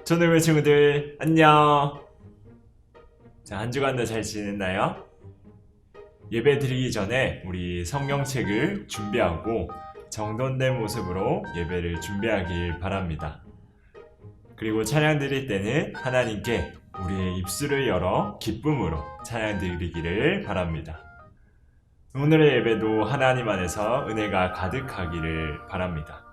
초등부 친구들 안녕. 자, 한 주간도 잘 지냈나요? 예배 드리기 전에 우리 성경책을 준비하고 정돈된 모습으로 예배를 준비하길 바랍니다. 그리고 찬양 드릴 때는 하나님께 우리의 입술을 열어 기쁨으로 찬양 드리기를 바랍니다. 오늘의 예배도 하나님 안에서 은혜가 가득하기를 바랍니다.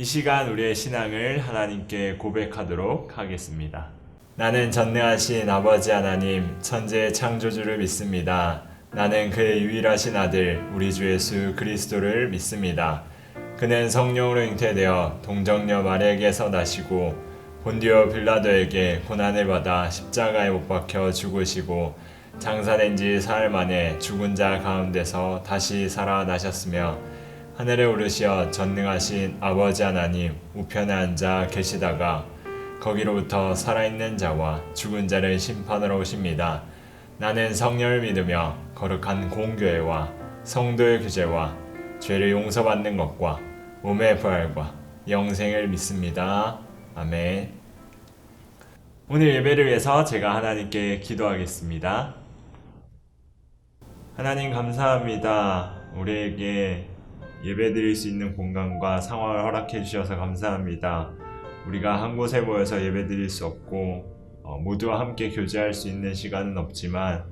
시간 우리의 신앙을 하나님께 고백하도록 하겠습니다. 나는 전능하신 아버지 하나님, 천지의 창조주를 믿습니다. 나는 그의 유일하신 아들, 우리 주 예수 그리스도를 믿습니다. 그는 성령으로 잉태되어 동정녀 마리아에게서 나시고 본디오 빌라도에게 고난을 받아 십자가에 못 박혀 죽으시고 장사된 지 사흘 만에 죽은 자 가운데서 다시 살아나셨으며 하늘에 오르시어 전능하신 아버지 하나님 우편에 앉아 계시다가 거기로부터 살아있는 자와 죽은 자를 심판하러 오십니다. 나는 성령을 믿으며 거룩한 공교회와 성도의 교제와 죄를 용서받는 것과 몸의 부활과 영생을 믿습니다. 아멘. 오늘 예배를 위해서 제가 하나님께 기도하겠습니다. 하나님 감사합니다. 우리에게 예배드릴 수 있는 공간과 상황을 허락해 주셔서 감사합니다. 우리가 한 곳에 모여서 예배드릴 수 없고 모두와 함께 교제할 수 있는 시간은 없지만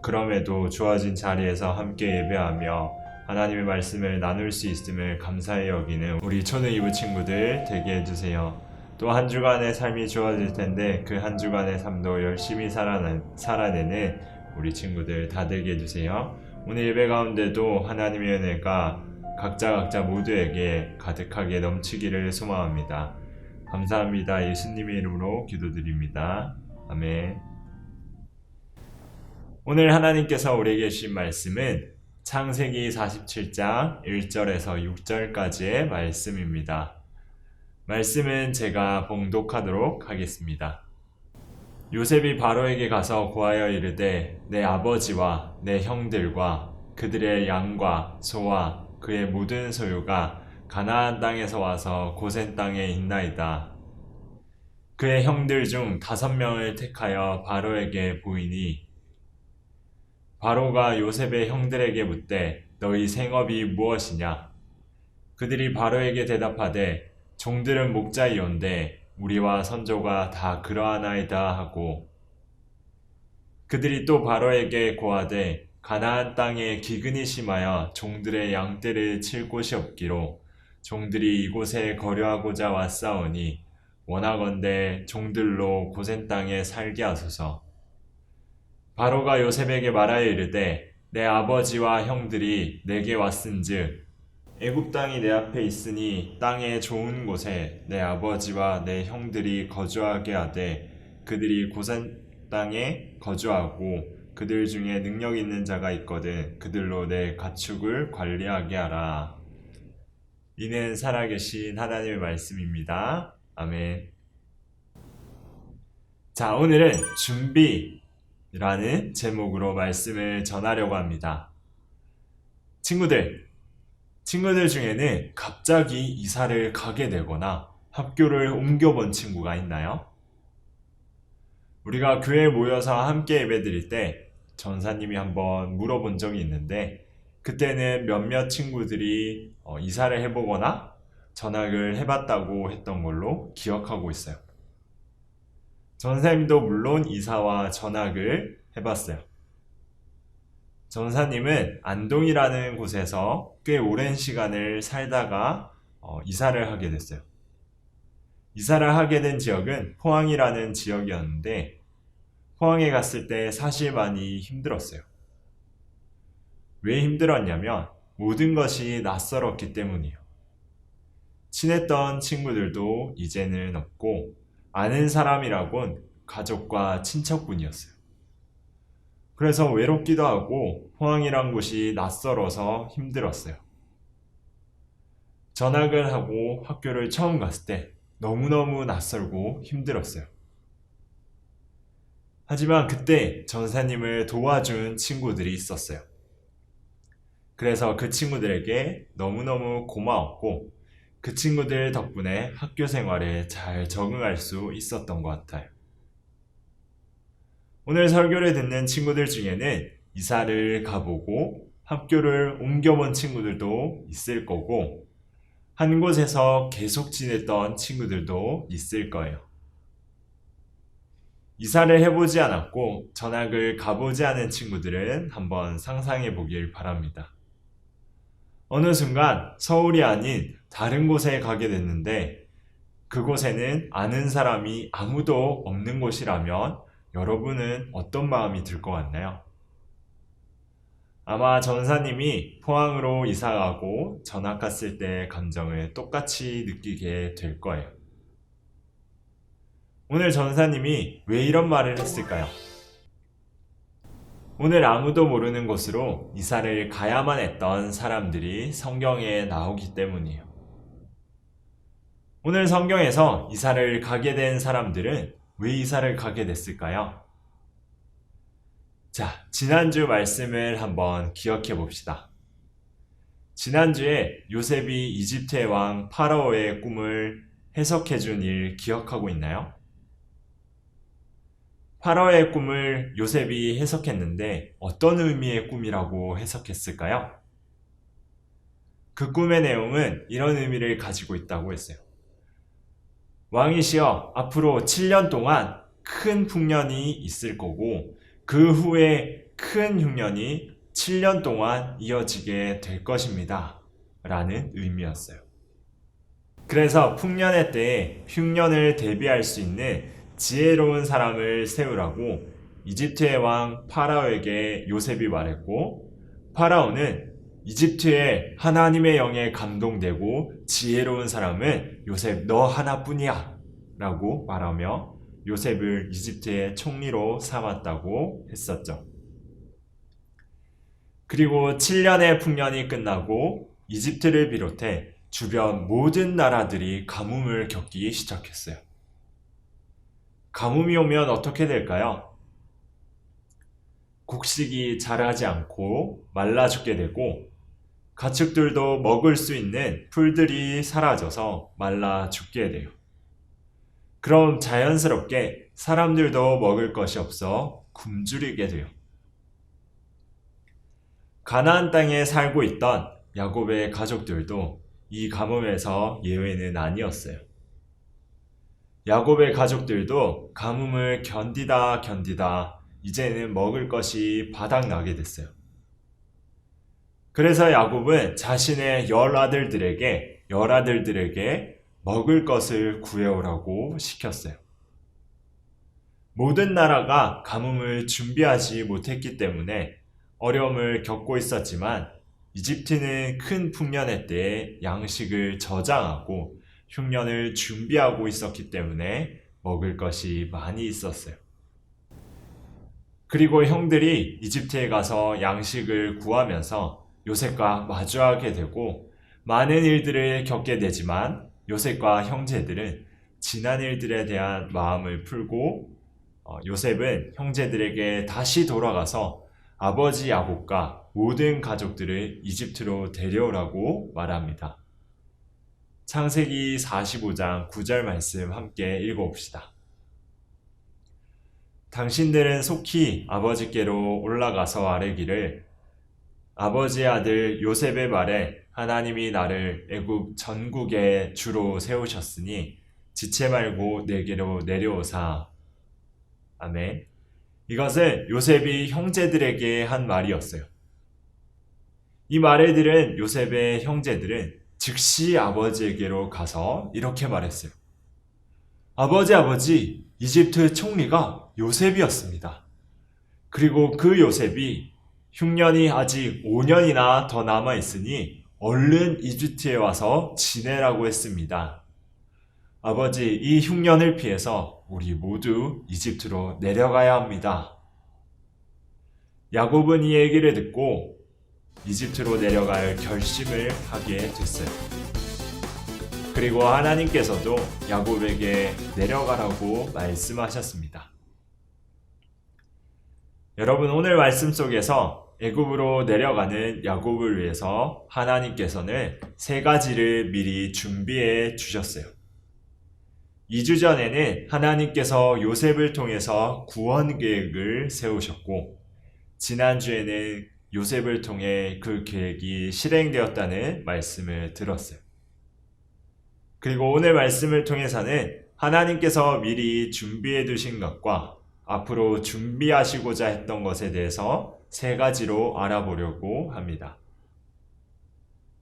그럼에도 주어진 자리에서 함께 예배하며 하나님의 말씀을 나눌 수 있음을 감사히 여기는 우리 초는 이브 친구들 되게 해주세요. 또 한 주간의 삶이 주어질 텐데 그 한 주간의 삶도 열심히 살아내는 우리 친구들 다 되게 해주세요. 오늘 예배 가운데도 하나님의 은혜가 각자 모두에게 가득하게 넘치기를 소망합니다. 감사합니다. 예수님의 이름으로 기도드립니다. 아멘. 오늘 하나님께서 우리에게 주신 말씀은 창세기 47장 1절에서 6절까지의 말씀입니다. 말씀은 제가 봉독하도록 하겠습니다. 요셉이 바로에게 가서 고하여 이르되 내 아버지와 내 형들과 그들의 양과 소와 그의 모든 소유가 가나안 땅에서 와서 고센 땅에 있나이다. 그의 형들 중 5명을 택하여 바로에게 보이니 바로가 요셉의 형들에게 묻되 너희 생업이 무엇이냐? 그들이 바로에게 대답하되 종들은 목자이온데 우리와 선조가 다 그러하나이다 하고 그들이 또 바로에게 고하되 가나안 땅에 기근이 심하여 종들의 양떼를 칠 곳이 없기로 종들이 이곳에 거류하고자 왔사오니 원하건대 종들로 고센 땅에 살게 하소서. 바로가 요셉에게 말하여 이르되 내 아버지와 형들이 내게 왔은즉 애굽 땅이 내 앞에 있으니 땅의 좋은 곳에 내 아버지와 내 형들이 거주하게 하되 그들이 고센 땅에 거주하고 그들 중에 능력 있는 자가 있거든 그들로 내 가축을 관리하게 하라. 이는 살아계신 하나님의 말씀입니다. 아멘. 자, 오늘은 준비라는 제목으로 말씀을 전하려고 합니다. 친구들 중에는 갑자기 이사를 가게 되거나 학교를 옮겨본 친구가 있나요? 우리가 교회에 모여서 함께 예배드릴 때 전사님이 한번 물어본 적이 있는데 그때는 몇몇 친구들이 이사를 해보거나 전학을 해봤다고 했던 걸로 기억하고 있어요. 전사님도 물론 이사와 전학을 해봤어요. 전사님은 안동이라는 곳에서 꽤 오랜 시간을 살다가 이사를 하게 됐어요. 이사를 하게 된 지역은 포항이라는 지역이었는데 포항에 갔을 때 사실 많이 힘들었어요. 왜 힘들었냐면 모든 것이 낯설었기 때문이에요. 친했던 친구들도 이제는 없고 아는 사람이라곤 가족과 친척뿐이었어요. 그래서 외롭기도 하고 포항이란 곳이 낯설어서 힘들었어요. 전학을 하고 학교를 처음 갔을 때 너무너무 낯설고 힘들었어요. 하지만 그때 전사님을 도와준 친구들이 있었어요. 그래서 그 친구들에게 너무너무 고마웠고 그 친구들 덕분에 학교 생활에 잘 적응할 수 있었던 것 같아요. 오늘 설교를 듣는 친구들 중에는 이사를 가보고 학교를 옮겨본 친구들도 있을 거고 한 곳에서 계속 지냈던 친구들도 있을 거예요. 이사를 해보지 않았고 전학을 가보지 않은 친구들은 한번 상상해 보길 바랍니다. 어느 순간 서울이 아닌 다른 곳에 가게 됐는데 그곳에는 아는 사람이 아무도 없는 곳이라면 여러분은 어떤 마음이 들 것 같나요? 아마 전사님이 포항으로 이사가고 전학 갔을 때의 감정을 똑같이 느끼게 될 거예요. 오늘 전사님이 왜 이런 말을 했을까요? 오늘 아무도 모르는 곳으로 이사를 가야만 했던 사람들이 성경에 나오기 때문이에요. 오늘 성경에서 이사를 가게 된 사람들은 왜 이사를 가게 됐을까요? 자, 지난주 말씀을 한번 기억해 봅시다. 지난주에 요셉이 이집트의 왕 파라오의 꿈을 해석해 준 일 기억하고 있나요? 파라오의 꿈을 요셉이 해석했는데 어떤 의미의 꿈이라고 해석했을까요? 그 꿈의 내용은 이런 의미를 가지고 있다고 했어요. 왕이시여, 앞으로 7년 동안 큰 풍년이 있을 거고 그 후에 큰 흉년이 7년 동안 이어지게 될 것입니다. 라는 의미였어요. 그래서 풍년의 때에 흉년을 대비할 수 있는 지혜로운 사람을 세우라고 이집트의 왕 파라오에게 요셉이 말했고, 파라오는 이집트의 하나님의 영에 감동되고 지혜로운 사람은 요셉 너 하나뿐이야 라고 말하며 요셉을 이집트의 총리로 삼았다고 했었죠. 그리고 7년의 풍년이 끝나고 이집트를 비롯해 주변 모든 나라들이 가뭄을 겪기 시작했어요. 가뭄이 오면 어떻게 될까요? 곡식이 자라지 않고 말라 죽게 되고 가축들도 먹을 수 있는 풀들이 사라져서 말라 죽게 돼요. 그럼 자연스럽게 사람들도 먹을 것이 없어 굶주리게 돼요. 가나안 땅에 살고 있던 야곱의 가족들도 이 가뭄에서 예외는 아니었어요. 야곱의 가족들도 가뭄을 견디다 이제는 먹을 것이 바닥나게 됐어요. 그래서 야곱은 자신의 열아들들에게 먹을 것을 구해오라고 시켰어요. 모든 나라가 가뭄을 준비하지 못했기 때문에 어려움을 겪고 있었지만 이집트는 큰 풍년의 때에 양식을 저장하고 흉년을 준비하고 있었기 때문에 먹을 것이 많이 있었어요. 그리고 형들이 이집트에 가서 양식을 구하면서 요셉과 마주하게 되고 많은 일들을 겪게 되지만 요셉과 형제들은 지난 일들에 대한 마음을 풀고 요셉은 형제들에게 다시 돌아가서 아버지 야곱과 모든 가족들을 이집트로 데려오라고 말합니다. 창세기 45장 9절 말씀 함께 읽어봅시다. 당신들은 속히 아버지께로 올라가서 아뢰기를 아버지의 아들 요셉의 말에 하나님이 나를 애굽 전국의 주로 세우셨으니 지체 말고 내게로 내려오사. 아멘. 이것은 요셉이 형제들에게 한 말이었어요. 이 말을 들은 요셉의 형제들은 즉시 아버지에게로 가서 이렇게 말했어요. 아버지, 이집트 총리가 요셉이었습니다. 그리고 그 요셉이 흉년이 아직 5년이나 더 남아있으니 얼른 이집트에 와서 지내라고 했습니다. 아버지, 이 흉년을 피해서 우리 모두 이집트로 내려가야 합니다. 야곱은 이 얘기를 듣고 이집트로 내려갈 결심을 하게 됐어요. 그리고 하나님께서도 야곱에게 내려가라고 말씀하셨습니다. 여러분, 오늘 말씀 속에서 애굽으로 내려가는 야곱을 위해서 하나님께서는 3가지를 미리 준비해 주셨어요. 2주 전에는 하나님께서 요셉을 통해서 구원 계획을 세우셨고, 지난주에는 요셉을 통해 그 계획이 실행되었다는 말씀을 들었어요. 그리고 오늘 말씀을 통해서는 하나님께서 미리 준비해 두신 것과 앞으로 준비하시고자 했던 것에 대해서 3가지로 알아보려고 합니다.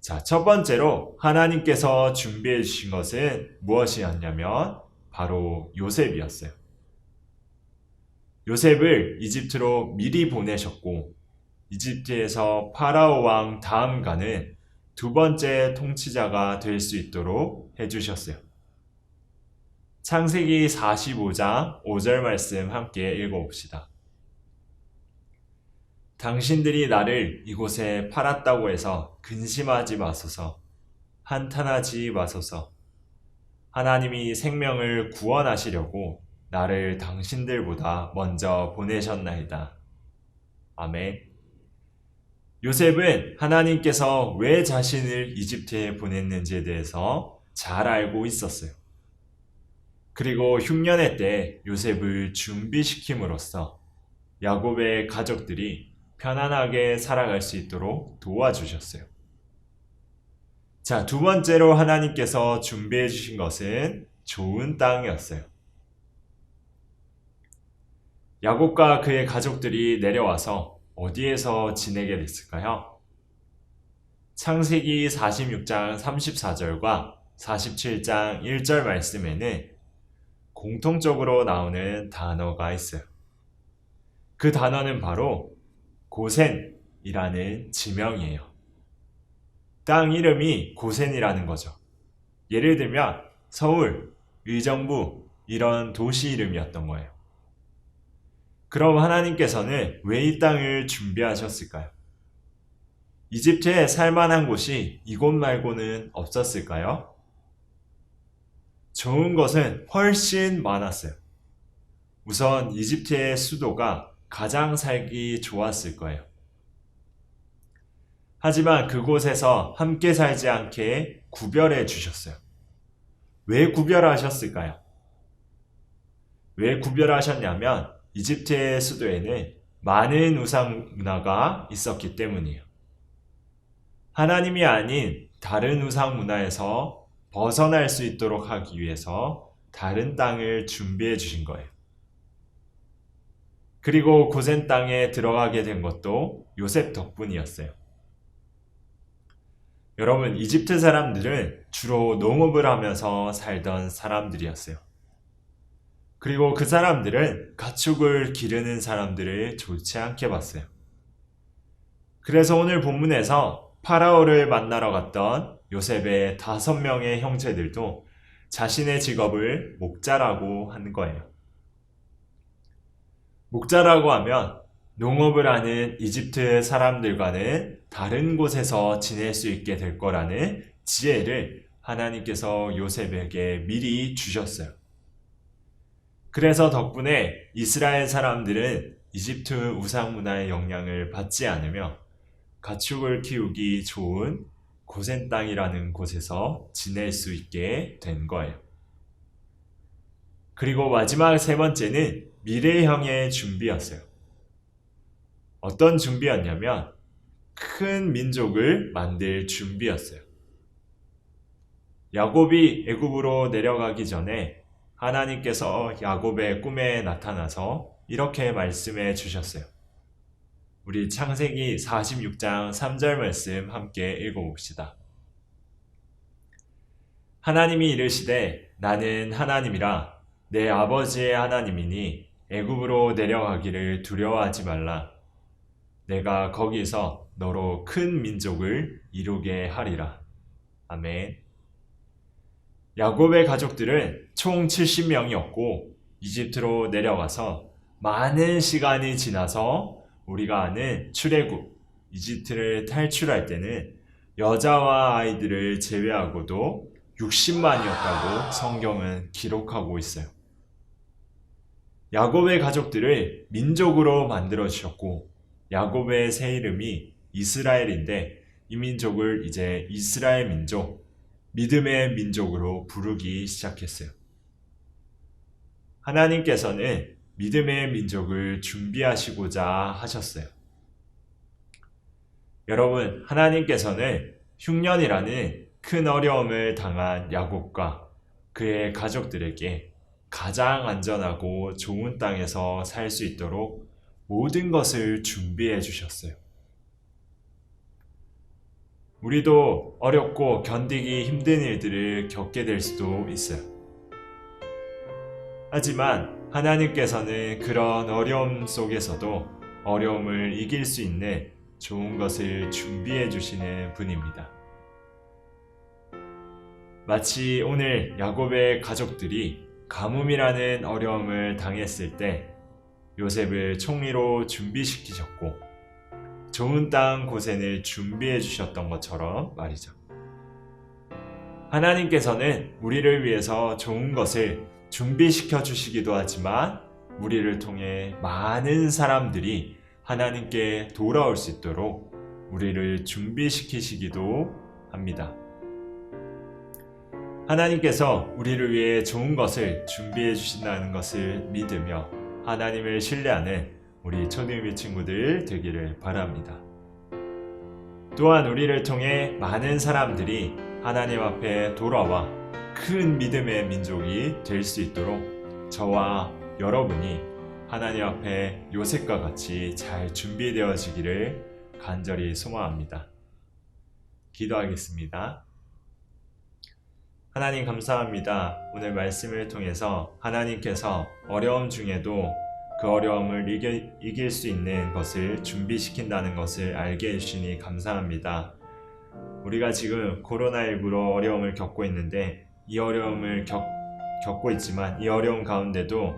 자, 첫 번째로 하나님께서 준비해 주신 것은 무엇이었냐면 바로 요셉이었어요. 요셉을 이집트로 미리 보내셨고 이집트에서 파라오 왕 다음가는 두 번째 통치자가 될 수 있도록 해주셨어요. 창세기 45장 5절 말씀 함께 읽어봅시다. 당신들이 나를 이곳에 팔았다고 해서 근심하지 마소서. 한탄하지 마소서. 하나님이 생명을 구원하시려고 나를 당신들보다 먼저 보내셨나이다. 아멘. 요셉은 하나님께서 왜 자신을 이집트에 보냈는지에 대해서 잘 알고 있었어요. 그리고 흉년의 때 요셉을 준비시킴으로써 야곱의 가족들이 편안하게 살아갈 수 있도록 도와주셨어요. 자, 두 번째로 하나님께서 준비해 주신 것은 좋은 땅이었어요. 야곱과 그의 가족들이 내려와서 어디에서 지내게 됐을까요? 창세기 46장 34절과 47장 1절 말씀에는 공통적으로 나오는 단어가 있어요. 그 단어는 바로 고센이라는 지명이에요. 땅 이름이 고센이라는 거죠. 예를 들면 서울, 의정부 이런 도시 이름이었던 거예요. 그럼 하나님께서는 왜 이 땅을 준비하셨을까요? 이집트에 살만한 곳이 이곳 말고는 없었을까요? 좋은 것은 훨씬 많았어요. 우선 이집트의 수도가 가장 살기 좋았을 거예요. 하지만 그곳에서 함께 살지 않게 구별해 주셨어요. 왜 구별하셨을까요? 왜 구별하셨냐면 이집트의 수도에는 많은 우상 문화가 있었기 때문이에요. 하나님이 아닌 다른 우상 문화에서 벗어날 수 있도록 하기 위해서 다른 땅을 준비해 주신 거예요. 그리고 고센 땅에 들어가게 된 것도 요셉 덕분이었어요. 여러분, 이집트 사람들은 주로 농업을 하면서 살던 사람들이었어요. 그리고 그 사람들은 가축을 기르는 사람들을 좋지 않게 봤어요. 그래서 오늘 본문에서 파라오를 만나러 갔던 요셉의 5명의 형제들도 자신의 직업을 목자라고 하는 거예요. 목자라고 하면 농업을 하는 이집트 사람들과는 다른 곳에서 지낼 수 있게 될 거라는 지혜를 하나님께서 요셉에게 미리 주셨어요. 그래서 덕분에 이스라엘 사람들은 이집트 우상 문화의 영향을 받지 않으며 가축을 키우기 좋은 고센 땅이라는 곳에서 지낼 수 있게 된 거예요. 그리고 마지막 세 번째는 미래형의 준비였어요. 어떤 준비였냐면 큰 민족을 만들 준비였어요. 야곱이 애굽으로 내려가기 전에 하나님께서 야곱의 꿈에 나타나서 이렇게 말씀해 주셨어요. 우리 창세기 46장 3절 말씀 함께 읽어봅시다. 하나님이 이르시되 나는 하나님이라 내 아버지의 하나님이니 애굽으로 내려가기를 두려워하지 말라. 내가 거기서 너로 큰 민족을 이루게 하리라. 아멘. 야곱의 가족들은 총 70명이었고 이집트로 내려가서 많은 시간이 지나서 우리가 아는 출애굽, 이집트를 탈출할 때는 여자와 아이들을 제외하고도 60만이었다고 성경은 기록하고 있어요. 야곱의 가족들을 민족으로 만들어 주셨고 야곱의 새 이름이 이스라엘인데 이 민족을 이제 이스라엘 민족, 믿음의 민족으로 부르기 시작했어요. 하나님께서는 믿음의 민족을 준비하시고자 하셨어요. 여러분, 하나님께서는 흉년이라는 큰 어려움을 당한 야곱과 그의 가족들에게 가장 안전하고 좋은 땅에서 살 수 있도록 모든 것을 준비해 주셨어요. 우리도 어렵고 견디기 힘든 일들을 겪게 될 수도 있어요. 하지만 하나님께서는 그런 어려움 속에서도 어려움을 이길 수 있는 좋은 것을 준비해 주시는 분입니다. 마치 오늘 야곱의 가족들이 가뭄이라는 어려움을 당했을 때 요셉을 총리로 준비시키셨고 좋은 땅 고센을 준비해 주셨던 것처럼 말이죠. 하나님께서는 우리를 위해서 좋은 것을 준비시켜 주시기도 하지만 우리를 통해 많은 사람들이 하나님께 돌아올 수 있도록 우리를 준비시키시기도 합니다. 하나님께서 우리를 위해 좋은 것을 준비해 주신다는 것을 믿으며 하나님을 신뢰하는 우리 초등부 친구들 되기를 바랍니다. 또한 우리를 통해 많은 사람들이 하나님 앞에 돌아와 큰 믿음의 민족이 될 수 있도록 저와 여러분이 하나님 앞에 요셉과 같이 잘 준비되어지기를 간절히 소망합니다. 기도하겠습니다. 하나님 감사합니다. 오늘 말씀을 통해서 하나님께서 어려움 중에도 그 어려움을 이길 수 있는 것을 준비시킨다는 것을 알게 해주시니 감사합니다. 우리가 지금 코로나19로 어려움을 겪고 있는데 이 어려움을 겪고 있지만 이 어려움 가운데도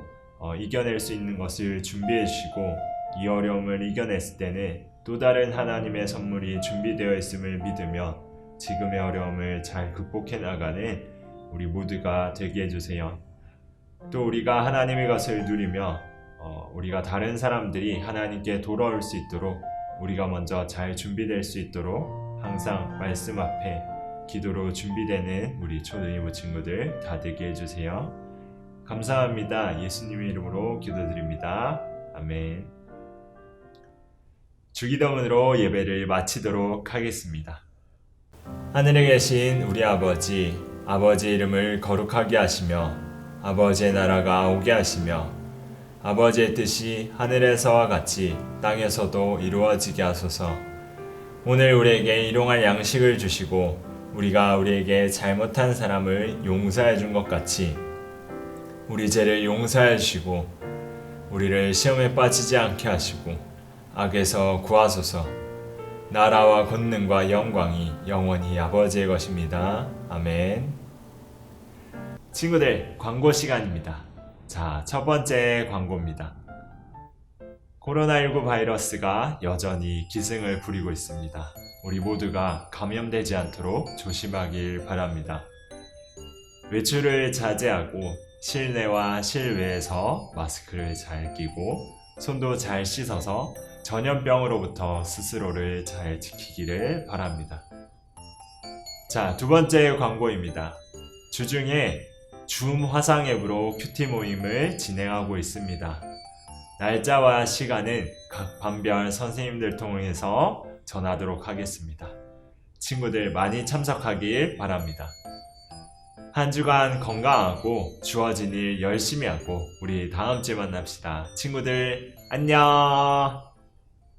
이겨낼 수 있는 것을 준비해 주시고 이 어려움을 이겨냈을 때는 또 다른 하나님의 선물이 준비되어 있음을 믿으며 지금의 어려움을 잘 극복해 나가는 우리 모두가 되게 해주세요. 또 우리가 하나님의 것을 누리며 우리가 다른 사람들이 하나님께 돌아올 수 있도록 우리가 먼저 잘 준비될 수 있도록 항상 말씀 앞에 기도로 준비되는 우리 초등부 친구들 다 되게 해주세요. 감사합니다. 예수님의 이름으로 기도드립니다. 아멘. 주기도문으로 예배를 마치도록 하겠습니다. 하늘에 계신 우리 아버지, 아버지의 이름을 거룩하게 하시며 아버지의 나라가 오게 하시며 아버지의 뜻이 하늘에서와 같이 땅에서도 이루어지게 하소서. 오늘 우리에게 일용할 양식을 주시고 우리가 우리에게 잘못한 사람을 용서해 준 것 같이 우리 죄를 용서해 주시고 우리를 시험에 빠지지 않게 하시고 악에서 구하소서. 나라와 권능과 영광이 영원히 아버지의 것입니다. 아멘. 친구들, 광고 시간입니다. 자, 첫 번째 광고입니다. 코로나19 바이러스가 여전히 기승을 부리고 있습니다. 우리 모두가 감염되지 않도록 조심하길 바랍니다. 외출을 자제하고 실내와 실외에서 마스크를 잘 끼고 손도 잘 씻어서 전염병으로부터 스스로를 잘 지키기를 바랍니다. 자, 두 번째 광고입니다. 주중에 줌 화상 앱으로 큐티 모임을 진행하고 있습니다. 날짜와 시간은 각 반별 선생님들 통해서 전하도록 하겠습니다. 친구들 많이 참석하길 바랍니다. 한 주간 건강하고 주어진 일 열심히 하고 우리 다음 주에 만납시다. 친구들 안녕.